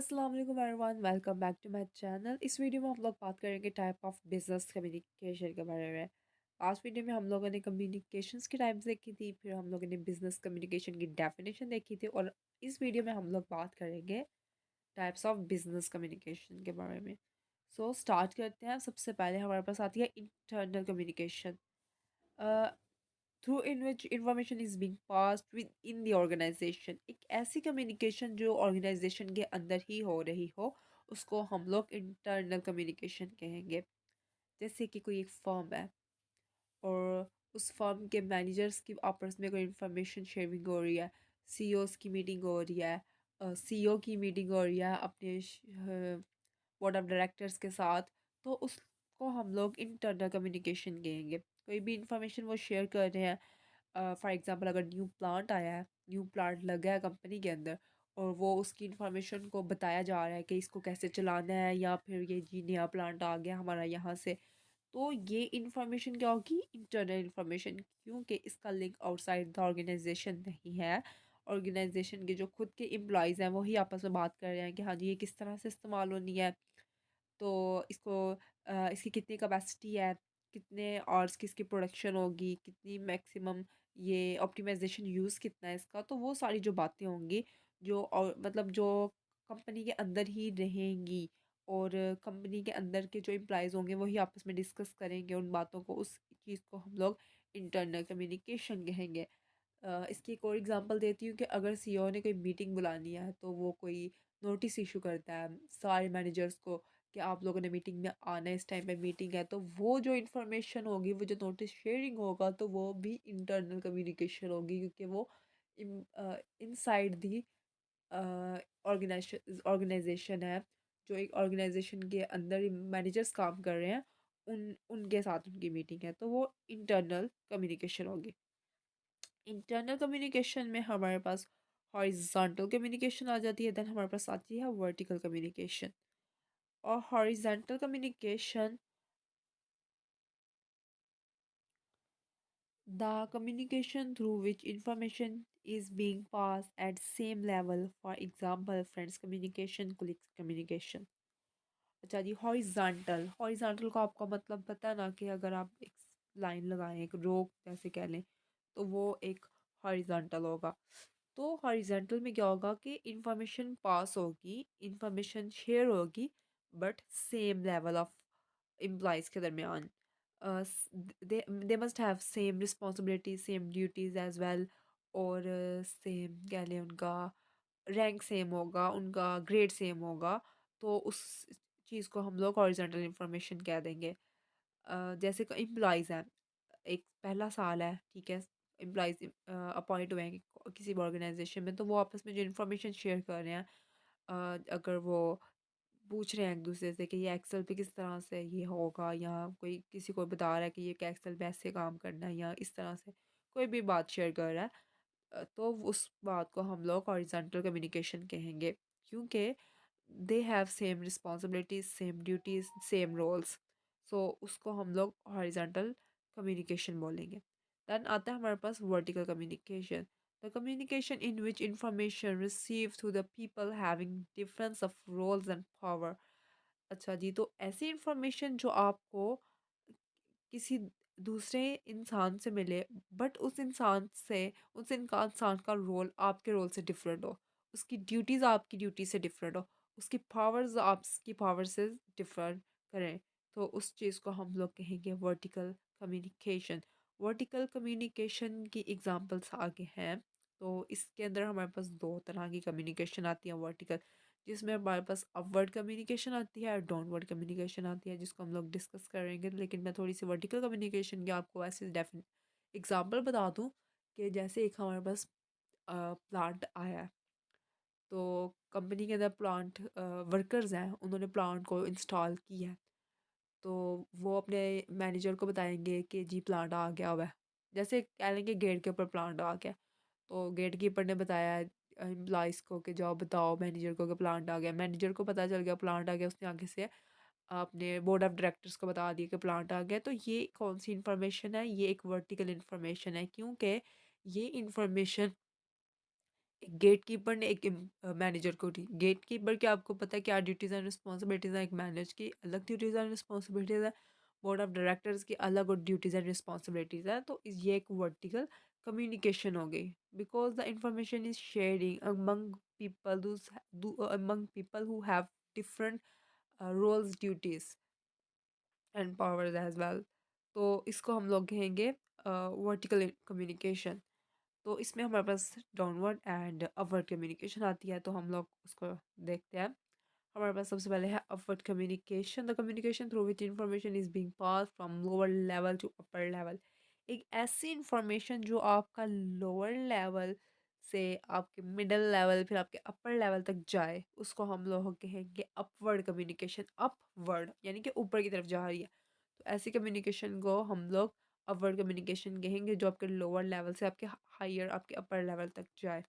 अस्सलाम वालेकुम everyone, welcome back to my channel. इस वीडियो में हम लोग बात करेंगे टाइप ऑफ बिजनेस कम्युनिकेशन के बारे में। लास्ट वीडियो में हम लोगों ने कम्युनिकेशंस की टाइप्स देखी थी, फिर हम लोगों ने बिजनेस कम्युनिकेशन की डेफिनेशन देखी थी, और इस वीडियो में हम लोग बात करेंगे टाइप्स ऑफ बिजनेस कम्युनिकेशन के बारे में। सो स्टार्ट करते हैं। सबसे पहले हमारे पास आती है internal communication, through in which information is being passed within the organisation. एक ऐसी कम्युनिकेशन जो ऑर्गेनाइजेशन के अंदर ही हो रही हो, उसको हम लोग इंटरनल कम्युनिकेशन कहेंगे। जैसे कि कोई एक फर्म है और उस फर्म के मैनेजर्स की आपस में कोई इंफॉर्मेशन शेयरिंग हो रही है, सीईओज की मीटिंग हो रही है, सीईओ की मीटिंग हो रही है अपने बोर्ड ऑफ डायरेक्टर्स के साथ, तो उसको हम लोग इंटरनल कम्युनिकेशन कहेंगे। कोई भी इंफॉर्मेशन वो शेयर कर रहे हैं, फॉर एग्जांपल अगर न्यू प्लांट आया है, न्यू प्लांट लगा है कंपनी के अंदर, और वो उसकी इंफॉर्मेशन को बताया जा रहा है कि इसको कैसे चलाना है, या फिर ये जी नया प्लांट आ गया हमारा यहाँ से, तो ये इंफॉर्मेशन क्या होगी? इंटरनल इंफॉर्मेशन, क्योंकि इसका लिंक आउटसाइड द ऑर्गेनाइजेशन नहीं है। ऑर्गेनाइजेशन के जो खुद के एम्प्लॉयज़ हैं वही आपस में बात कर रहे हैं कि हाँ जी ये किस तरह से इस्तेमाल होनी है, तो इसको इसकी कितनी कैपेसिटी है, कितने आवर्स की इसकी प्रोडक्शन होगी, कितनी मैक्सिमम ये ऑप्टिमाइजेशन यूज़ कितना है इसका, तो वो सारी जो बातें होंगी जो और मतलब जो कंपनी के अंदर ही रहेंगी, और कंपनी के अंदर के जो एम्प्लॉयज़ होंगे वही आपस में डिस्कस करेंगे उन बातों को, उस चीज़ को हम लोग इंटरनल कम्युनिकेशन कहेंगे। इसकी एक और एग्जांपल देती हूँ कि अगर सीईओ ने कोई मीटिंग बुलानी है तो वो कोई नोटिस इशू करता है सारे मैनेजर्स को कि आप लोगों ने मीटिंग में आना है, इस टाइम पे मीटिंग है, तो वो जो इन्फॉर्मेशन होगी, वो जो नोटिस शेयरिंग होगा, तो वो भी इंटरनल कम्युनिकेशन होगी, क्योंकि वो इनसाइड दी ऑर्गेनाइजेशन है, जो एक ऑर्गेनाइजेशन के अंदर मैनेजर्स काम कर रहे हैं, उनके साथ उनकी मीटिंग है, तो वो इंटरनल कम्युनिकेशन होगी। इंटरनल कम्युनिकेशन में हमारे पास हॉरिजॉन्टल कम्युनिकेशन आ जाती है, देन हमारे पास आती है वर्टिकल कम्युनिकेशन। और horizontal communication, the communication through which information is being passed at same level, for example friends communication, colleagues communication। अच्छा जी, हॉरिजॉन्टल, हॉरिजॉन्टल को आपका मतलब पता है ना, कि अगर आप एक लाइन लगाएं, एक रो जैसे कह लें, तो वो एक हॉरिजॉन्टल होगा। तो हॉरिजॉन्टल में क्या होगा कि इंफॉर्मेशन पास होगी, इंफॉर्मेशन शेयर होगी, but same level of employees के दरमियान। They must have same responsibility, same duties as well, और सेम कह लें उनका रैंक सेम होगा, उनका ग्रेड सेम होगा, तो उस चीज़ को हम लोग हॉरिजॉन्टल इंफॉर्मेशन कह देंगे। जैसे एम्प्लॉयज़ हैं, एक पहला साल है, ठीक है, एम्प्लॉयज़ अपॉइंट हुए हैं किसी भी ऑर्गेनाइजेशन में, तो वो आपस में जो इन्फॉर्मेशन शेयर कर रहे हैं, अगर वो पूछ रहे हैं एक दूसरे से कि ये एक्सेल पे किस तरह से ये होगा, या कोई किसी को बता रहा है कि ये एक्सेल पे ऐसे काम करना है, या इस तरह से कोई भी बात शेयर कर रहा है, तो उस बात को हम लोग हॉरिजॉन्टल कम्युनिकेशन कहेंगे, क्योंकि they have same responsibilities, same duties, same roles, so उसको हम लोग हॉरिजॉन्टल कम्युनिकेशन बोलेंगे। देन आता है हमारे पास vertical communication, the communication in which information receive through the people having difference of roles and power. अच्छा जी, तो ऐसी इंफॉर्मेशन जो आपको किसी दूसरे इंसान से मिले, बट उस इंसान का रोल आपके रोल से डिफरेंट हो, उसकी ड्यूटीज़ आपकी ड्यूटी से डिफरेंट हो, उसकी पावर्स आपकी पावर से डिफरेंट करें, तो उस चीज़ को हम लोग कहेंगे वर्टिकल कम्युनिकेशन। वर्टिकल कम्युनिकेशन की एग्जांपल्स आगे हैं, तो इसके अंदर हमारे पास दो तरह की कम्युनिकेशन आती है वर्टिकल, जिसमें हमारे पास अपवर्ड कम्युनिकेशन आती है और डाउनवर्ड कम्युनिकेशन आती है, जिसको हम लोग डिस्कस करेंगे, लेकिन मैं थोड़ी सी वर्टिकल कम्युनिकेशन की आपको ऐसे डेफिन एग्जांपल बता दूं, कि जैसे एक हमारे पास प्लांट आया है, तो कंपनी के अंदर प्लांट वर्कर्स हैं, उन्होंने प्लांट को इंस्टॉल किया है, तो वो अपने मैनेजर को बताएंगे कि जी प्लांट आ गया हुआ है, जैसे कह लेंगे गेट के ऊपर प्लांट आ गया, तो गेट कीपर ने बताया एम्प्लॉयज़ को कि जाओ बताओ मैनेजर को कि प्लांट आ गया, मैनेजर को पता चल गया प्लांट आ गया, उसने आगे से अपने बोर्ड ऑफ डायरेक्टर्स को बता दिया कि प्लांट आ गया। तो ये कौन सी इन्फॉर्मेशन है? ये एक वर्टिकल इन्फॉर्मेशन है, क्योंकि ये इन्फॉर्मेशन एक गेट कीपर ने एक मैनेजर को दी। गेट कीपर की आपको पता है क्या ड्यूटीज़ एंड रिस्पॉन्सिबिलिटीज़ हैं, एक मैनेज की अलग ड्यूटीज़ एंड रिस्पॉन्सिबिलिटीज़ है, बोर्ड ऑफ डायरेक्टर्स की अलग और ड्यूटीज़ एंड रिस्पॉन्सिबिलिटीज़ है। तो ये एक वर्टिकल कम्युनिकेशन हो गई, because the information is sharing among people among people who have different roles, duties and powers as well. तो इसको हम लोग कहेंगे वर्टिकल कम्युनिकेशन। तो इसमें हमारे पास डाउनवर्ड एंड अपवर्ड कम्युनिकेशन आती है, तो हम लोग उसको देखते हैं। हमारे पास सबसे पहले है upward communication, the communication through which information is being pass from lower level to upper level. एक ऐसी इंफॉर्मेशन जो आपका लोअर लेवल से आपके मिडल लेवल फिर आपके अपर लेवल तक जाए, उसको हम लोग कहेंगे अपवर्ड कम्युनिकेशन। अपवर्ड यानी कि ऊपर की तरफ जा रही है, तो ऐसी कम्युनिकेशन को हम लोग अपवर्ड कम्युनिकेशन कहेंगे, जो आपके लोअर लेवल से आपके हायर आपके अपर लेवल तक जाए।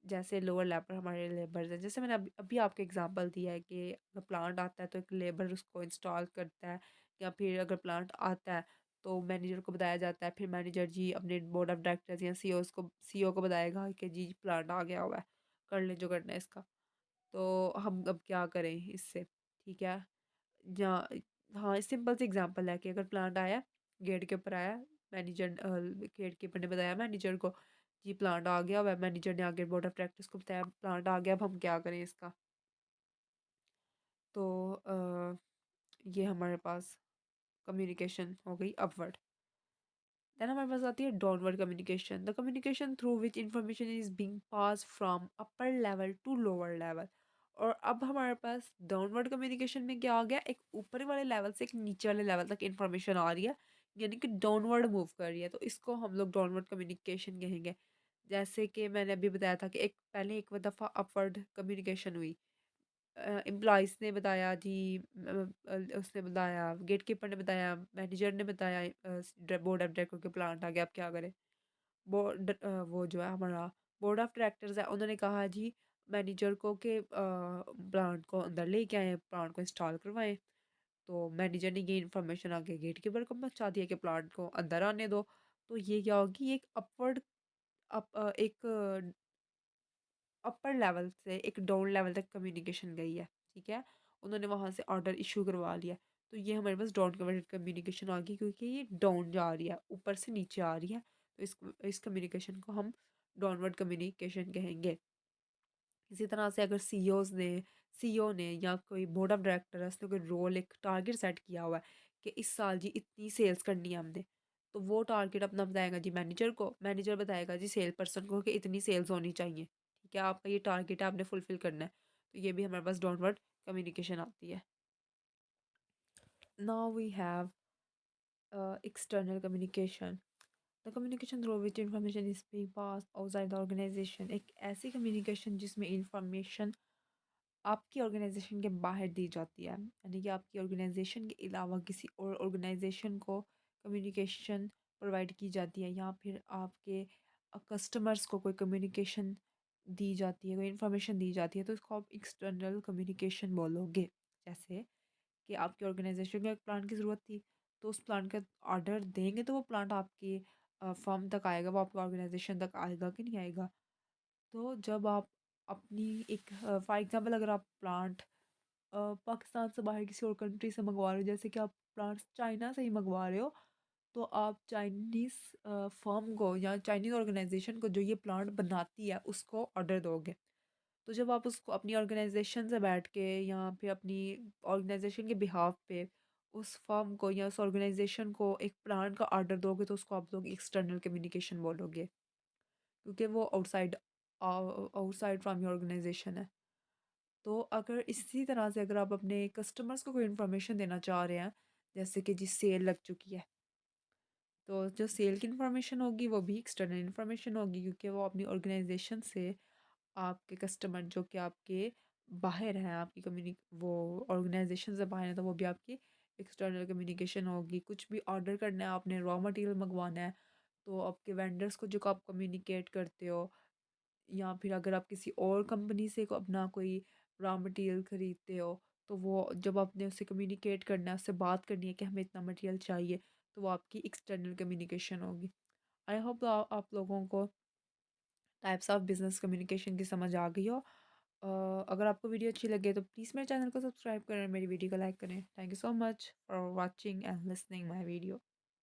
जैसे लोअर लेवल हमारे लेबर्स हैं, जैसे मैंने अभी अभी आपको एग्जांपल दिया है कि अगर प्लांट आता है तो एक लेबर उसको इंस्टॉल करता है, या फिर अगर प्लांट आता है तो मैनेजर को बताया जाता है, फिर मैनेजर जी अपने बोर्ड ऑफ डायरेक्टर्स या सीईओ को बताएगा कि जी प्लांट आ गया हुआ है, कर ले जो करना है इसका। तो हम अब क्या करें इससे, ठीक है। जहाँ हाँ, सिंपल सी एग्जांपल है कि अगर प्लांट आया, गेट के ऊपर आया, मैनेजर गेट कीपर ने बताया मैनेजर को जी प्लांट आ गया हुआ है, मैनेजर ने आगे बोर्ड ऑफ डायरेक्टर्स को बताया प्लांट आ गया, अब हम क्या करें इसका। तो ये हमारे पास कम्युनिकेशन हो गई अपवर्ड। देन हमारे पास आती है downward communication, the communication through which information is being pass from upper level to lower level. और अब हमारे पास डाउनवर्ड कम्युनिकेशन में क्या आ गया, एक ऊपर वाले लेवल से एक नीचे वाले लेवल तक इंफॉर्मेशन आ रही है, यानी कि डाउनवर्ड मूव कर रही है, तो इसको हम लोग डाउनवर्ड कम्युनिकेशन कहेंगे। जैसे कि मैंने अभी बताया था कि एक पहले एक दफ़ा अपवर्ड कम्युनिकेशन हुई, एम्प्लॉइज़ ने बताया जी, उसने बताया गेट कीपर ने बताया, मैनेजर ने बताया, बोर्ड ऑफ डायरेक्टर के प्लांट आ गया, अब क्या करें। वो जो है हमारा बोर्ड ऑफ डायरेक्टर्स है, उन्होंने कहा जी मैनेजर को कि प्लांट को अंदर लेके आए, प्लांट को इंस्टॉल करवाएं। तो मैनेजर ने ये इन्फॉर्मेशन आगे गेट कीपर को पहुंचा दिया कि प्लांट को अंदर आने दो। तो ये क्या होगी, एक अपवर्ड एक अपर लेवल से एक डाउन लेवल तक कम्युनिकेशन गई है, ठीक है। उन्होंने वहाँ से ऑर्डर इशू करवा लिया, तो ये हमारे पास डाउन कम्युनिकेशन आ गई, क्योंकि ये डाउन जा रही है, ऊपर से नीचे आ रही है, तो इस कम्युनिकेशन को हम डाउनवर्ड कम्युनिकेशन कहेंगे। इसी तरह से अगर सीईओ ने या कोई बोर्ड ऑफ डायरेक्टर है, उसने कोई रोल एक टारगेट सेट किया हुआ है कि इस साल जी इतनी सेल्स करनी है हमने, तो वो टारगेट अपना बताएगा जी मैनेजर को, मैनेजर बताएगा जी सेल पर्सन को कि इतनी सेल्स होनी चाहिए, ठीक है, आपका ये टारगेट है, आपने फुलफिल करना है। तो ये भी हमारे पास डाउनवर्ड कम्युनिकेशन आती है। Now we have external communication, the communication through which information is being pass outside the organisation. एक ऐसी कम्युनिकेशन जिसमें इंफॉर्मेशन आपकी ऑर्गेनाइजेशन के बाहर दी जाती है, यानी कि आपकी ऑर्गेनाइजेशन के अलावा किसी और ऑर्गेनाइजेशन को कम्युनिकेशन प्रोवाइड की जाती है, या फिर आपके कस्टमर्स को कोई कम्युनिकेशन दी जाती है, कोई इन्फॉर्मेशन दी जाती है, तो इसको आप एक्सटर्नल कम्युनिकेशन बोलोगे। जैसे कि आपकी ऑर्गेनाइजेशन को एक प्लान की ज़रूरत थी, तो उस प्लान का ऑर्डर देंगे तो वो प्लांट आपके फर्म तक आएगा, वो आपकी ऑर्गेनाइजेशन तक आएगा कि नहीं आएगा। तो जब आप अपनी एक फॉर एग्जांपल अगर आप प्लांट पाकिस्तान से बाहर किसी और कंट्री से मंगवा रहे हो, जैसे कि आप प्लांट्स चाइना से ही मंगवा रहे हो, तो आप चाइनीज़ फर्म को या चाइनीज़ ऑर्गेनाइजेशन को जो ये प्लांट बनाती है उसको ऑर्डर दोगे। तो जब आप उसको अपनी ऑर्गेनाइजेशन से बैठ के या फिर अपनी ऑर्गेनाइजेशन के बिहाफ पे उस फर्म को या उस ऑर्गेनाइजेशन को एक प्लांट का ऑर्डर दोगे, तो उसको आप लोग एक्सटर्नल कम्युनिकेशन बोलोगे, क्योंकि वो आउटसाइड फ्रॉम योर ऑर्गेनाइजेशन है। तो अगर इसी तरह से अगर आप अपने कस्टमर्स को कोई इन्फॉर्मेशन देना चाह रहे हैं, जैसे कि जी सेल लग चुकी है, तो जो सेल की इन्फॉर्मेशन होगी वो भी एक्सटर्नल इन्फॉर्मेशन होगी, क्योंकि वो अपनी ऑर्गेनाइजेशन से आपके कस्टमर जो कि आपके बाहर हैं, आपकी कम्युनि वो ऑर्गेनाइजेशन से बाहर हैं, तो वो भी आपकी एक्सटर्नल कम्युनिकेशन होगी। कुछ भी ऑर्डर करना है, आपने रॉ मटेरियल मंगवाना है, तो आपके वेंडर्स को जो आप कम्युनिकेट करते हो, या फिर अगर आप किसी और कंपनी से अपना कोई रॉ मटेरियल खरीदते हो, तो वो जब आपने उससे कम्युनिकेट करना है, उससे बात करनी है कि हमें इतना मटेरियल चाहिए, तो वो आपकी एक्सटर्नल कम्युनिकेशन होगी। आई होप आप लोगों को टाइप्स ऑफ बिजनेस कम्युनिकेशन की समझ आ गई हो। अगर आपको वीडियो अच्छी लगे तो प्लीज़ मेरे चैनल को सब्सक्राइब करें, मेरी वीडियो को लाइक करें। Thank you so much for watching and listening my video.